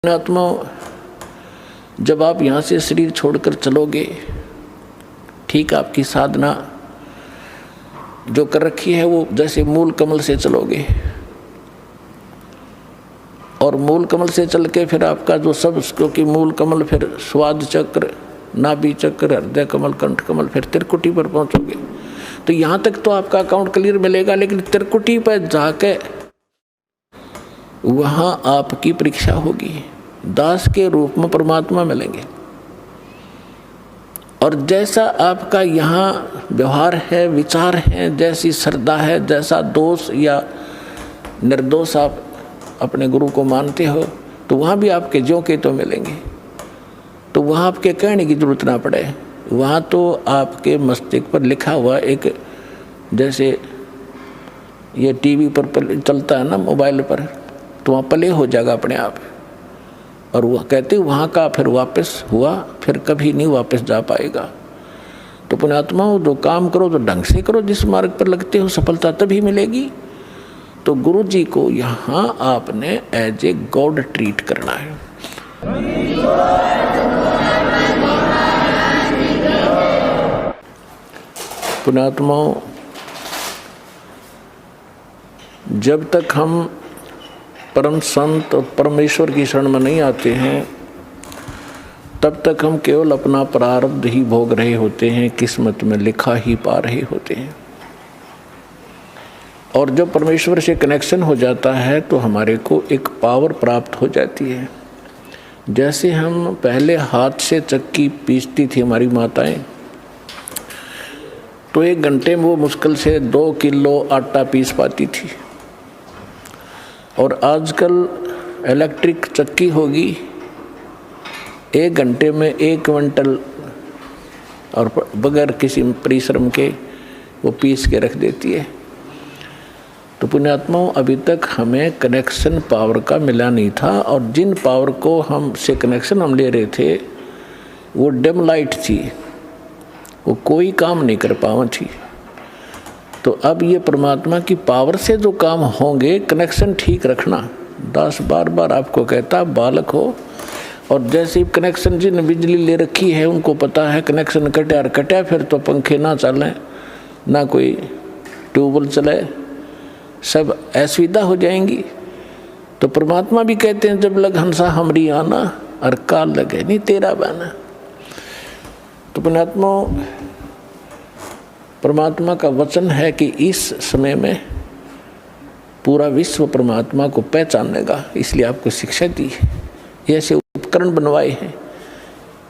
आत्मा, जब आप यहाँ से शरीर छोड़कर चलोगे, ठीक आपकी साधना जो कर रखी है वो जैसे मूल कमल से चलोगे, और मूल कमल से चल के फिर आपका जो सब, क्योंकि मूल कमल फिर स्वाद चक्र, नाभि चक्र, हृदय कमल, कंठ कमल, फिर त्रिकुटी पर पहुँचोगे। तो यहाँ तक तो आपका अकाउंट क्लियर मिलेगा, लेकिन त्रिकुटी पर जाके वहाँ आपकी परीक्षा होगी। दास के रूप में परमात्मा मिलेंगे, और जैसा आपका यहाँ व्यवहार है, विचार है, जैसी श्रद्धा है, जैसा दोष या निर्दोष आप अपने गुरु को मानते हो, तो वहाँ भी आपके ज्यों के तो मिलेंगे। तो वहाँ आपके कहने की जरूरत ना पड़े, वहाँ तो आपके मस्तिष्क पर लिखा हुआ एक, जैसे ये टीवी पर चलता है ना, मोबाइल पर, तो वहाँ प्ले हो जाएगा अपने आप। और वह कहते वहाँ का फिर वापस हुआ, फिर कभी नहीं वापस जा पाएगा। तो पुण्यात्माओं, जो काम करो तो ढंग से करो, जिस मार्ग पर लगते हो सफलता तभी मिलेगी। तो गुरु जी को यहाँ आपने एज ए गॉड ट्रीट करना है। पुण्यात्माओं, जब तक हम परम संत और परमेश्वर की शरण में नहीं आते हैं, तब तक हम केवल अपना प्रारब्ध ही भोग रहे होते हैं, किस्मत में लिखा ही पा रहे होते हैं। और जब परमेश्वर से कनेक्शन हो जाता है तो हमारे को एक पावर प्राप्त हो जाती है। जैसे हम पहले हाथ से चक्की पीसती थी हमारी माताएं, तो 1 घंटे में वो मुश्किल से 2 किलो आटा पीस पाती थी। और आजकल इलेक्ट्रिक चक्की होगी, 1 घंटे में 1 क्विंटल और बगैर किसी परिश्रम के वो पीस के रख देती है। तो पुण्यात्माओं, अभी तक हमें कनेक्शन पावर का मिला नहीं था, और जिन पावर को हम से कनेक्शन हम ले रहे थे वो डिम लाइट थी, वो कोई काम नहीं कर पावा थी। तो अब ये परमात्मा की पावर से जो काम होंगे, कनेक्शन ठीक रखना। दास बार बार आपको कहता, बालक हो, और जैसे कनेक्शन जिन बिजली ले रखी है उनको पता है कनेक्शन कटा और कटा, फिर तो पंखे ना चलें, ना कोई ट्यूबवेल चले, सब असुविधा हो जाएंगी। तो परमात्मा भी कहते हैं, जब लग हंसा हमरी आना, और काल लगे नहीं तेरा बाना। तो पुण्यात्मा, परमात्मा का वचन है कि इस समय में पूरा विश्व परमात्मा को पहचानेगा, इसलिए आपको शिक्षा दी है, ऐसे उपकरण बनवाए हैं।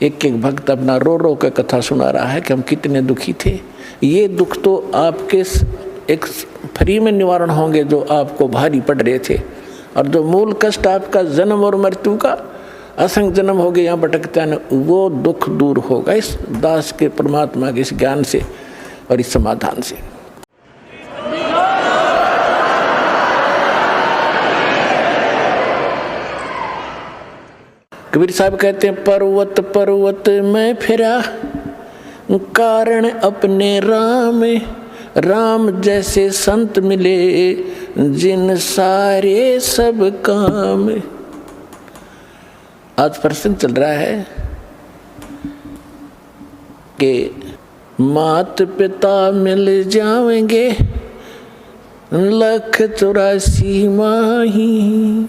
एक एक भक्त अपना रो रो कर कथा सुना रहा है कि हम कितने दुखी थे। ये दुख तो आपके एक फ्री में निवारण होंगे जो आपको भारी पड़ रहे थे, और जो मूल कष्ट आपका जन्म और मृत्यु का, असंग जन्म हो गए यहाँ भटकते हैं, वो दुख दूर होगा इस दास के परमात्मा के इस ज्ञान से और इस समाधान से। कबीर साहब कहते हैं, पर्वत पर्वत में फिरा, कारण अपने राम, राम जैसे संत मिले, जिन सारे सब काम। आज प्रसंग चल रहा है कि मात पिता मिल जाएंगे, 184 माही,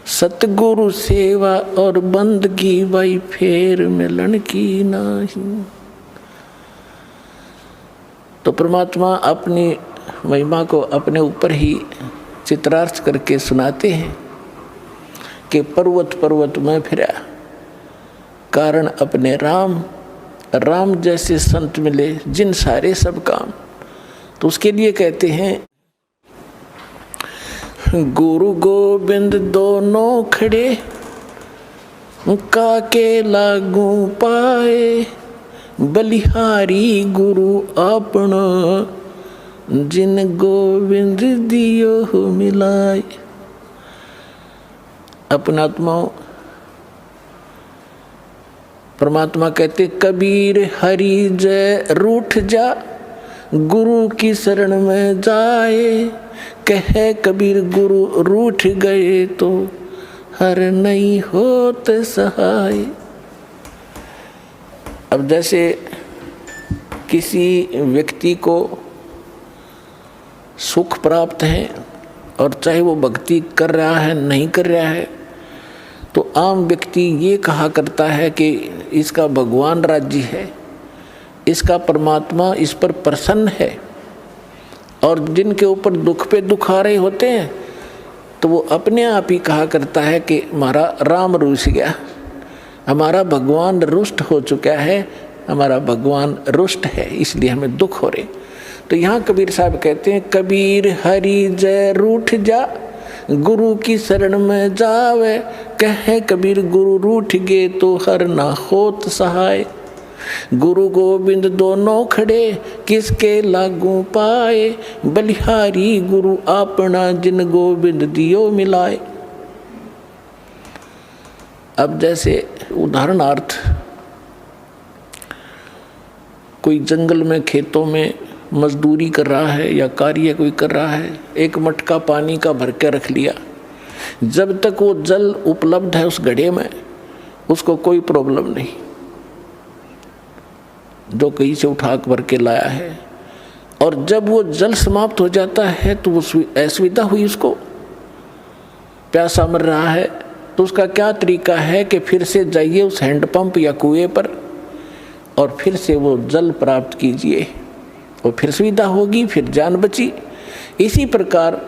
सतगुरु सेवा और बंदगी भाई फेर मिलन की नहीं। तो परमात्मा अपनी महिमा को अपने ऊपर ही चित्रार्थ करके सुनाते हैं कि पर्वत पर्वत में फिरा, कारण अपने राम, राम जैसे संत मिले, जिन सारे सब काम। तो उसके लिए कहते हैं, गुरु गोविंद दोनों खड़े, काके लागू पाए, बलिहारी गुरु अपना, जिन गोविंद दियो मिलाए। अपनात्माओं, परमात्मा कहते, कबीर हरि जय रूठ जा, गुरु की शरण में जाए, कहे कबीर गुरु रूठ गए तो हर नहीं होत सहाय। अब जैसे किसी व्यक्ति को सुख प्राप्त है और चाहे वो भक्ति कर रहा है नहीं कर रहा है, तो आम व्यक्ति ये कहा करता है कि इसका भगवान राज्य है, इसका परमात्मा इस पर प्रसन्न है। और जिनके ऊपर दुख पे दुख आ रहे होते हैं तो वो अपने आप ही कहा करता है कि हमारा राम रूठ गया, हमारा भगवान रुष्ट हो चुका है, हमारा भगवान रुष्ट है, इसलिए हमें दुख हो रहे। तो यहाँ कबीर साहब कहते हैं, कबीर हरि जय रूठ जा, गुरु की शरण में जावे, कहे कबीर गुरु रूठ गे तो हर ना होत सहाय। गुरु गोविंद दोनों खड़े किसके लागू पाए, बलिहारी गुरु अपना जिन गोविंद दियो मिलाए। अब जैसे उदाहरणार्थ कोई जंगल में खेतों में मजदूरी कर रहा है या कार्य कोई कर रहा है, एक मटका पानी का भर के रख लिया, जब तक वो जल उपलब्ध है उस घड़े में उसको कोई प्रॉब्लम नहीं, जो कहीं से उठा भर के लाया है। और जब वो जल समाप्त हो जाता है तो वो असुविधा हुई, उसको प्यासा मर रहा है, तो उसका क्या तरीका है कि फिर से जाइए उस हैंडपंप या कुएं पर और फिर से वो जल प्राप्त कीजिए, और फिर सुविधा होगी, फिर जान बची। इसी प्रकार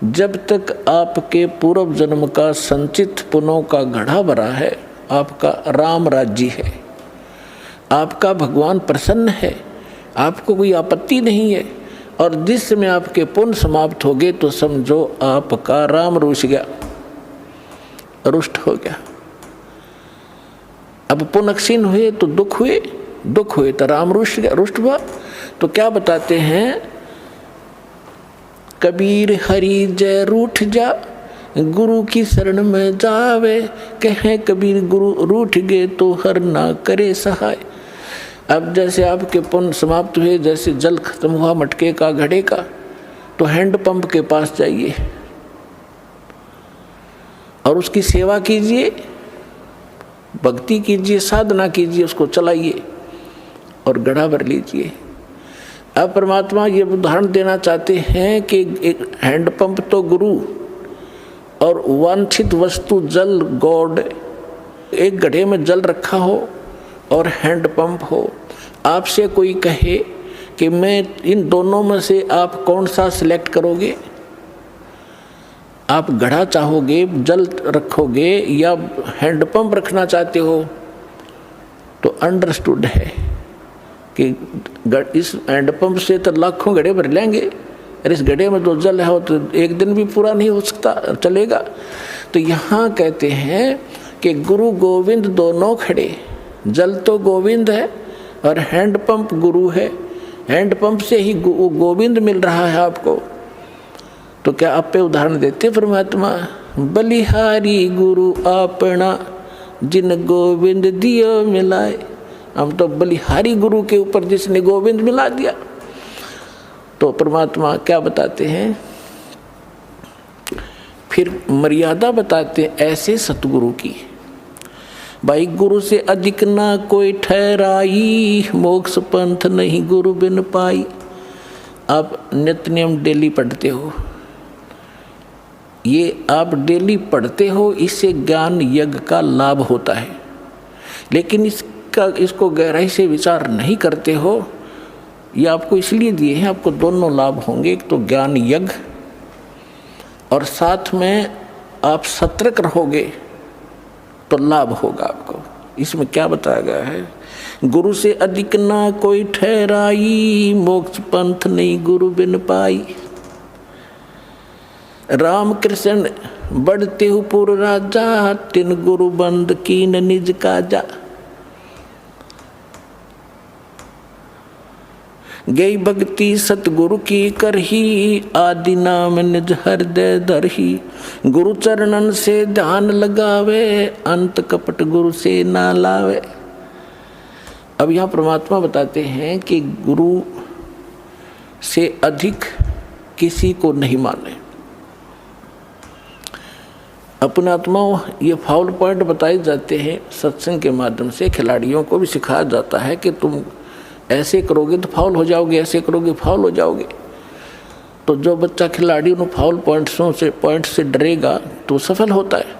जब तक आपके पूर्व जन्म का संचित पुण्यों का घड़ा भरा है, आपका राम राज्य है, आपका भगवान प्रसन्न है, आपको कोई आपत्ति नहीं है, और जिस समय आपके पुण्य समाप्त हो गए तो समझो आपका राम रुष्ट गया, रुष्ट हो गया। अब पुण्य क्षीण हुए तो दुख हुए, दुख हुए तो राम रुष्ट गया, रुष्ट हुआ। तो क्या बताते हैं, कबीर हरि जय रूठ जा, गुरु की शरण में जावे, कहे कबीर गुरु रूठ गए तो हर ना करे सहाय। अब जैसे आपके पुण्य समाप्त हुए, जैसे जल खत्म हुआ मटके का घड़े का, तो हैंडपंप के पास जाइए और उसकी सेवा कीजिए, भक्ति कीजिए, साधना कीजिए, उसको चलाइए और घड़ा भर लीजिए। अब परमात्मा ये उदाहरण देना चाहते हैं कि एक हैंडपंप तो गुरु और वांछित वस्तु जल गॉड, एक घड़े में जल रखा हो और हैंडपंप हो। आपसे कोई कहे कि मैं इन दोनों में से आप कौन सा सिलेक्ट करोगे, आप घड़ा चाहोगे, जल रखोगे या हैंडपंप रखना चाहते हो, तो अंडरस्टूड है कि इस हैंडपंप से तो लाखों घड़े भर लेंगे, और इस घड़े में तो जल है तो एक दिन भी पूरा नहीं हो सकता, चलेगा। तो यहाँ कहते हैं कि गुरु गोविंद दोनों खड़े, जल तो गोविंद है और हैंडपंप गुरु है, हैंडपंप से ही गोविंद मिल रहा है आपको। तो क्या आप पे उदाहरण देते परमात्मा, बलिहारी गुरु अपना जिन गोविंद दियो मिलाए। हम तो बलिहारी गुरु के ऊपर जिसने गोविंद मिला दिया। तो परमात्मा क्या बताते हैं, फिर मर्यादा बताते हैं ऐसे सतगुरु की, भाई गुरु से अधिक ना कोई ठहराई, मोक्ष पंथ नहीं गुरु बिन पाई। आप नित्य नियम डेली पढ़ते हो, ये आप डेली पढ़ते हो, इससे ज्ञान यज्ञ का लाभ होता है, लेकिन इसको गहराई से विचार नहीं करते हो। ये आपको इसलिए दिए हैं, आपको दोनों लाभ होंगे, एक तो ज्ञान यज्ञ और साथ में आप सतर्क रहोगे तो लाभ होगा आपको। इसमें क्या बताया गया है, गुरु से अधिक ना कोई ठहराई, मोक्ष पंथ नहीं गुरु बिन पाई। राम कृष्ण बढ़ते हु पुर राजा, तिन गुरु बंद कीन निज काजा। गई भक्ति सतगुरु की करही, आदि नाम निज हृदय धरही। गुरु चरणन से ध्यान लगावे, अंत कपट गुरु से ना लावे। अब यहाँ परमात्मा बताते हैं कि गुरु से अधिक किसी को नहीं माने। अपने आत्माओं ये फाउल पॉइंट बताए जाते हैं सत्संग के माध्यम से। खिलाड़ियों को भी सिखाया जाता है कि तुम ऐसे करोगे तो फाउल हो जाओगे, ऐसे करोगे फाउल हो जाओगे। तो जो बच्चा खिलाड़ी उन फाउल पॉइंट से डरेगा तो सफल होता है।